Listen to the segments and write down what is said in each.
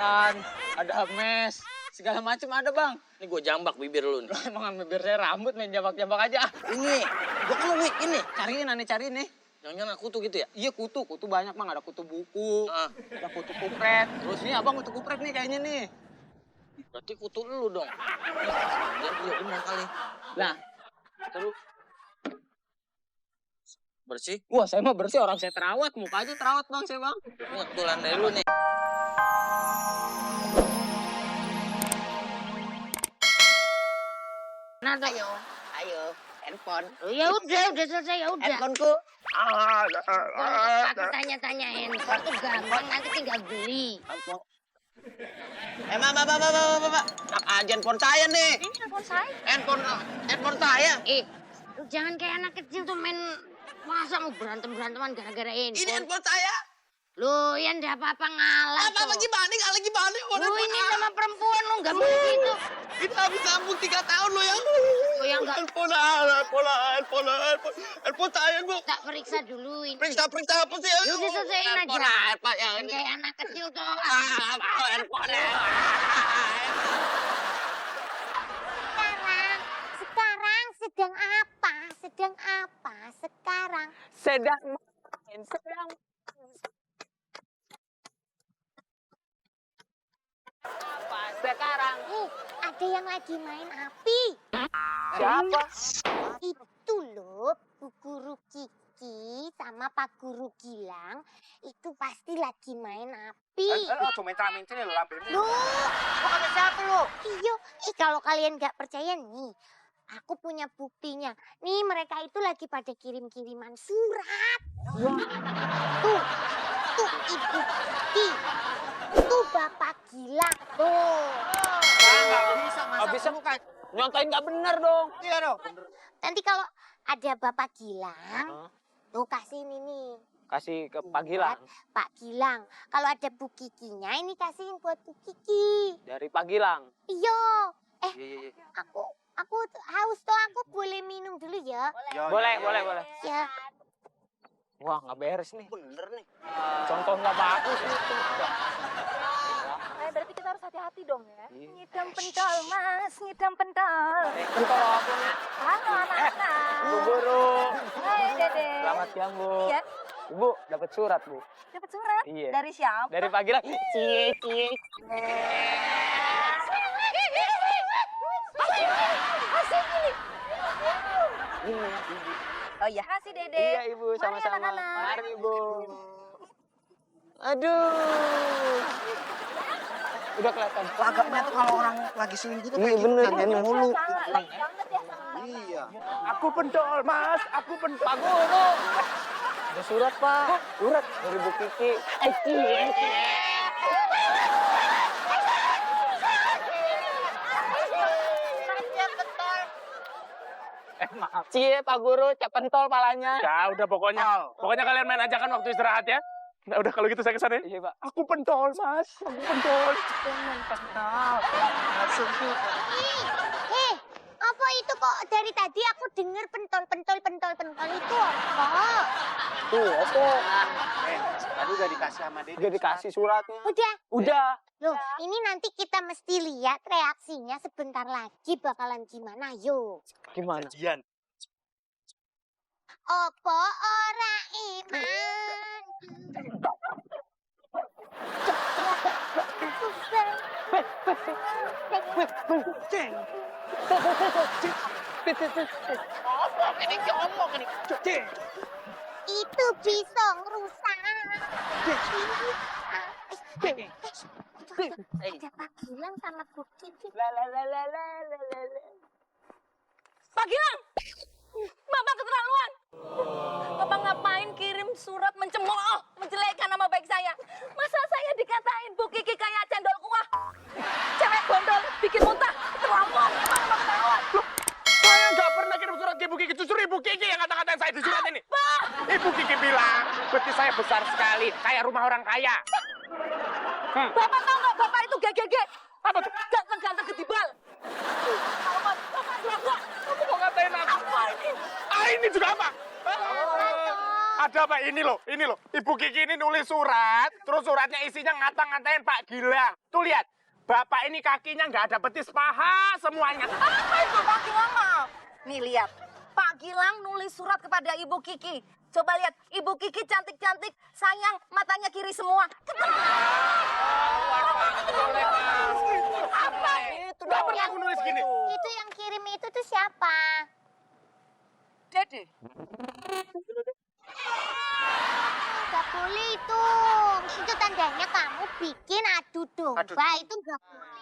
jebakan, ada mes, segala macam ada bang. Ini gue jambak bibir lu nih. Loh, emang bibir saya rambut main jambak-jambak aja. Ini, gue kan weak ini. Cariin aneh cariin nih. Jangan-jangan aku tuh gitu ya? Iya kutu banyak bang. Ada kutu buku, ada kutu kupret. Terus nih abang kutu kupret nih kayaknya nih. Berarti kutu lu dong. Iya benar kali. Lah, Terus bersih. wah saya mah bersih orang saya terawat, muka aja terawat bang saya bang. Ini kebetulan dari lu nih. Nah, tuh. Ayo, handphone. Oh, ya udah selesai ya udah. Handphoneku. Pakai tanya-tanya handphone tuh gampang, nanti tinggal beli. Bapak. Nak aja handphone saya nih. Ini handphone saya. Handphone saya. Lu jangan kayak anak kecil tuh main masa mau berantem-beranteman gara-gara Ini handphone. handphone saya. Lu ya ndak apa-apa ngalah. Apa gimana? Lu ini sama perempuan lu nggak mungkin gitu. Kita habis sambung 3 tahun lo ya. Lu yang nggak Handphone saya, Bu. tak periksa dulu ini. Periksa apa sih? Ya udah selesaiin aja. Apa yang Jangan kayak anak kecil tuh. handphone. Sekarang sedang apa? Sekarang. Sedang apa sekarang? Ada yang lagi main api. Siapa? Itu loh, Bu Guru Kiki sama Pak Guru Gilang itu pasti lagi main api. Cuma minta-minta nih lampu. Loh, Bukan siapa lu? iyo, kalau kalian nggak percaya nih, aku punya buktinya. Nih mereka itu lagi pada kirim-kiriman surat. Tuh Ibu Kiki, tuh Bapak Gilang, tuh. Nggak bisa kan? Nyontain nggak bener dong. Iya dong. Nanti kalau ada Bapak Gilang, tuh kasih ini nih. Kasih ke Pak Gilang. Pak Gilang. Kalau ada Bu Kikinya, ini kasihin buat Bu Kiki. Dari Pak Gilang. Iyo. Iya. Aku haus tuh, aku boleh minum dulu ya? Boleh. Ya. Wah nggak beres nih. Bener nih. Contoh nggak bagus nih. Berarti kita harus hati-hati dong ya. Iya. Ngidam pentol, Mas. Ngidam pentol. Kalau aku nih. Halo anak-anak. Bu Guru. Hai Dede. Selamat siang Bu. Ya, Ibu dapat surat Bu. dapat surat. Iya. Dari siapa? Dari Pak Gilang. Cie. Oh iya. Kasih Dede. Iya Ibu, Mari, sama-sama. anak-anak. Mari Ibu. Aduh. Udah kelihatan. Lagaknya tuh kalau orang lagi selingkuh tuh Iya, kayak gitu, bener, nanyain bener. mulu. Baik banget ya sama. Iya. Aku pentol, Mas. Aku pentol. Pak Guru. Ada surat, Pak. Surat dari Bu Kiki. Maaf. Cie, Pak Guru, cek pentol palanya. Ya udah pokoknya kalian main aja kan waktu istirahat ya. Nah, udah kalau gitu saya kesana ya. Iya, Pak. Aku pentol, Mas. Aku pentol. Apa itu kok dari tadi aku dengar pentol itu apa? Tuh, apa? Tadi udah dikasih sama Dede. Udah dikasih suratnya. Udah. Udah. Loh, ini nanti kita mesti lihat reaksinya sebentar lagi bakalan gimana, yuk. Gimana? Jian. Opo ora iman. Itu bisa ngerusak. Ada Pak Gilang sama Bu Kiki. Pak Gilang! Bapak keterlaluan! Bapak ngapain kirim surat mencemooh, menjelekkan nama baik saya? Masa saya dikatain Bu Kiki kayak cendol kuah? Cewek gondol, bikin muntah, keterlaluan, emang keterlaluan. Saya nggak pernah kirim surat ke Ibu Kiki. Justru Ibu Kiki yang kata-katain saya di surat ini. Ibu Kiki bilang, berarti saya besar sekali, kayak rumah orang kaya. Bapak tahu nggak, Bapak itu GGG. Apa tuh? Ganteng-ganteng ketibal. Bapak jelek. Kamu mau ngatain aku? Apa ini? Ah, ini juga apa? Ada Pak, ini loh. Ibu Kiki ini nulis surat, terus suratnya isinya ngata-ngatain Pak Gilang. Tuh lihat, Bapak ini kakinya nggak ada betis paha semuanya. Apa itu Pak Gilang? Nih lihat, Pak Gilang nulis surat kepada Ibu Kiki. Coba lihat, Ibu Kiki cantik-cantik, sayang, matanya kiri semua. Apa itu? Nggak pernah aku nulis gini. Itu yang kirim itu tuh siapa? Dede. Gak boleh itu. Itu tandanya kamu bikin adu domba. Itu gak boleh.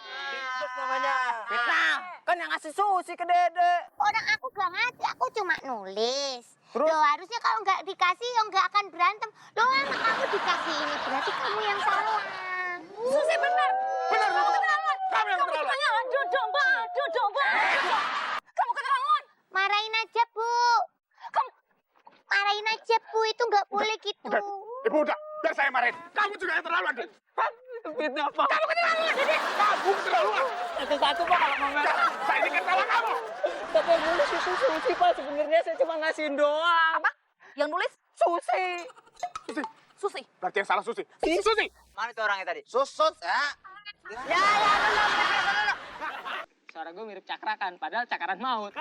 Fitnah, kan yang ngasih susi ke Dede. Orang aku gak ngasih, aku cuma nulis. Terus? Loh harusnya kalau nggak dikasih ya nggak akan berantem. Loh anak kamu dikasih ini berarti kamu yang salah. Susi benar. Benar, Kamu benar. keterlaluan. Kamu yang keterlaluan. Katanya adu domba. Kamu keterlaluan. Marahin aja Bu. Kamu Marahin aja Bu, itu nggak boleh gitu. Udah, Ibu udah, biar saya marahin. Kamu juga yang terlaluan, Dek. Fitnah, Pak. Kamu keterlaluan, Dek. Kamu keterlaluan. Satu-satu, Pak, kalau mau ngasih. Saya ini kan salah kamu. Tapi yang nulis itu susi, Pak. Sebenarnya saya cuma ngasihin doang. apa? Yang nulis Susi. Susi. Berarti yang salah Susi. Susi. Mana itu orangnya tadi? Susut ya. Suara gue mirip cakrakan, padahal cakaran maut.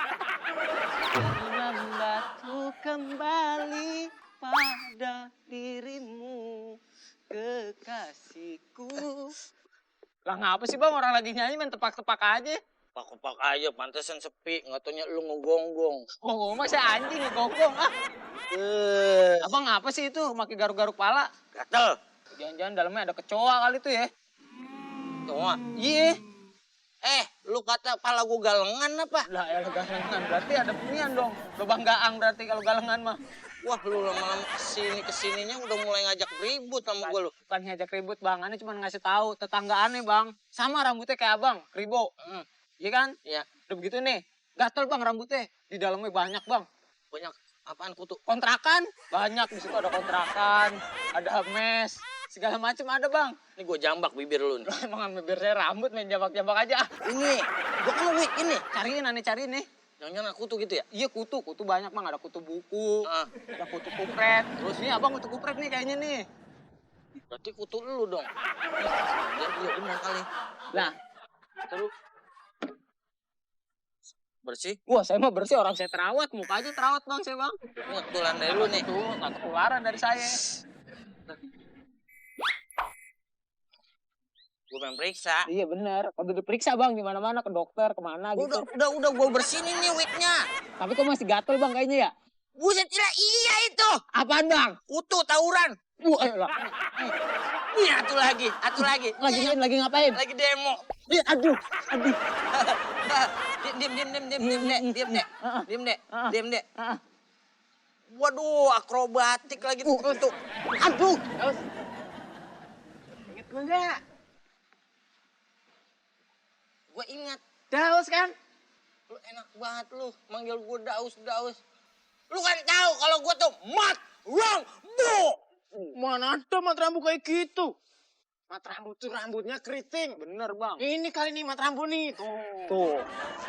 Membantu kembali pada dirimu, kekasihku. Lah ngapa sih bang, orang lagi nyanyi main tepak-tepak aja. Pak aja, pantesan sepi. Nggak taunya lu ngegonggong. Oh, masa anjing ngegonggong ah. Abang ngapa sih itu, makin garuk-garuk pala? Gatel. Jangan-jangan dalamnya ada kecoa kali tuh ya. Kecoa. Iya. Lu kata pala gua galengan apa? Lah ya galengan, berarti ada penian dong. Lubang gaang berarti kalau galengan mah. Wah, lu lama-lama kesininya udah mulai ngajak ribut sama gua lu. Bukan ngajak ribut bang, aneh cuma ngasih tahu tetanggaannya bang. Sama rambutnya kayak abang, kribo. Iya kan? Iya. Udah begitu nih, gatel bang rambutnya. Di dalamnya banyak bang. Banyak apaan kutu? Kontrakan, banyak. Di situ ada kontrakan, ada mes, segala macam ada bang. Ini gua jambak bibir lu nih. Lah emang bibir saya rambut main jambak-jambak aja. Ini, gua kan wik ini. Cariin nih. Jangan-jangan kutu gitu ya? Iya kutu banyak bang. Ada kutu buku, ada kutu kupret. Terus nih abang kutu kupret nih kayaknya nih. Berarti kutu lu dong. Iya benar kali. Lah, Terus bersih. wah saya mah bersih, orang saya terawat, muka aja terawat bang saya bang. Ini kebetulan dari lu nih. Tuh nggak ketularan dari saya. Gua pengen periksa. Iya benar, kalau diperiksa bang di mana-mana ke dokter kemana gitu. Udah gua bersinin nih wiknya. Tapi kok masih gatel bang kayaknya ya? Buset, iya itu. Apaan bang? Kutu tawuran. Ayolah. Nih, atu lagi. Lagi ngapain? Lagi demo. Iya, aduh. Diem deh. Waduh, akrobatik lagi tuh. Aduh. Ingat gue nggak? Gue ingat. Daus kan? Lu enak banget lu, manggil gue daus. Lu kan tahu kalau gue tuh mat rambu. Mana ada mat rambut kayak gitu? Mat rambut tuh rambutnya keriting. Bener bang. Ini kali nih mat rambut nih. Tuh.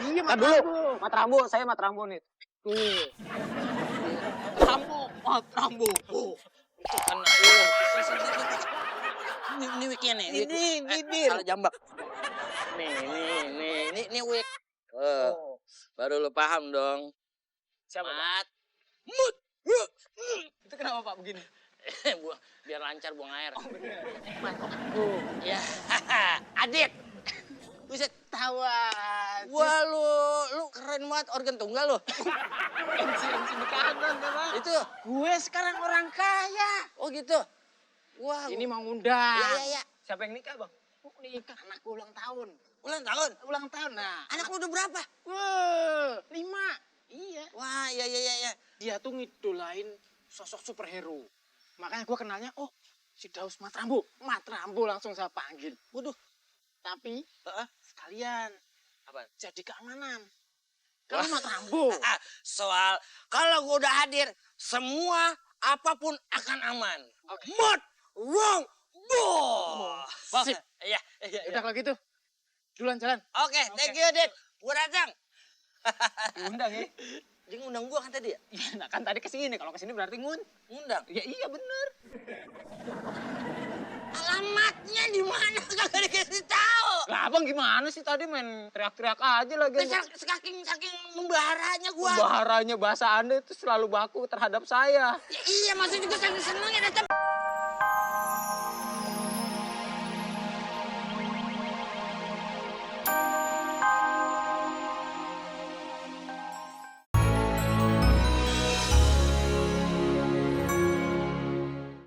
Iya mat rambut. Mat rambut, saya mat rambut nih. Tuh. Mat rambut. Tuh. Itu kan ini wiknya nih. Ini bibir. Salah jambak. Nih wik. Baru lu paham dong. Siapa? Mat. Mut. Itu kenapa pak begini? Biar lancar buang air. Ya. Adit. Buset. Tawa. Wah lu keren banget organ tunggal lu. MC di kanan ya bang. Itu. Gue sekarang orang kaya. Oh gitu. Wah. Ini mau ngundang. Iya. Siapa yang nikah bang? Nikah anakku ulang tahun. Ulang tahun. Nah. Anak lu udah berapa? Wah, 5. Iya. Wah, iya. Dia tuh ngidolain sosok superhero. Makanya gue kenalnya, oh si Daus Matrambo. Matrambo langsung saya panggil. Waduh. Tapi sekalian Apa? jadi keamanan. Kalau Matrambo. Soal kalau gua udah hadir, semua apapun akan aman. Oke. Mat wrong bo. Sip. Iya. Udah kalau gitu. Duluan jalan. Oke, thank you, Dit. Gua datang. Diundang ya. Dia ngundang gua kan tadi ya? Iya, nah kan tadi kesini. Kalau kesini berarti Ngundang. Ya iya bener. Alamatnya di mana kagak dikasih tahu. Lah abang gimana sih tadi main teriak-teriak aja lagi. Saking membaharanya gua. Baharanya bahasa Anda itu selalu baku terhadap saya. Ya, iya maksud juga saking senengnya datang.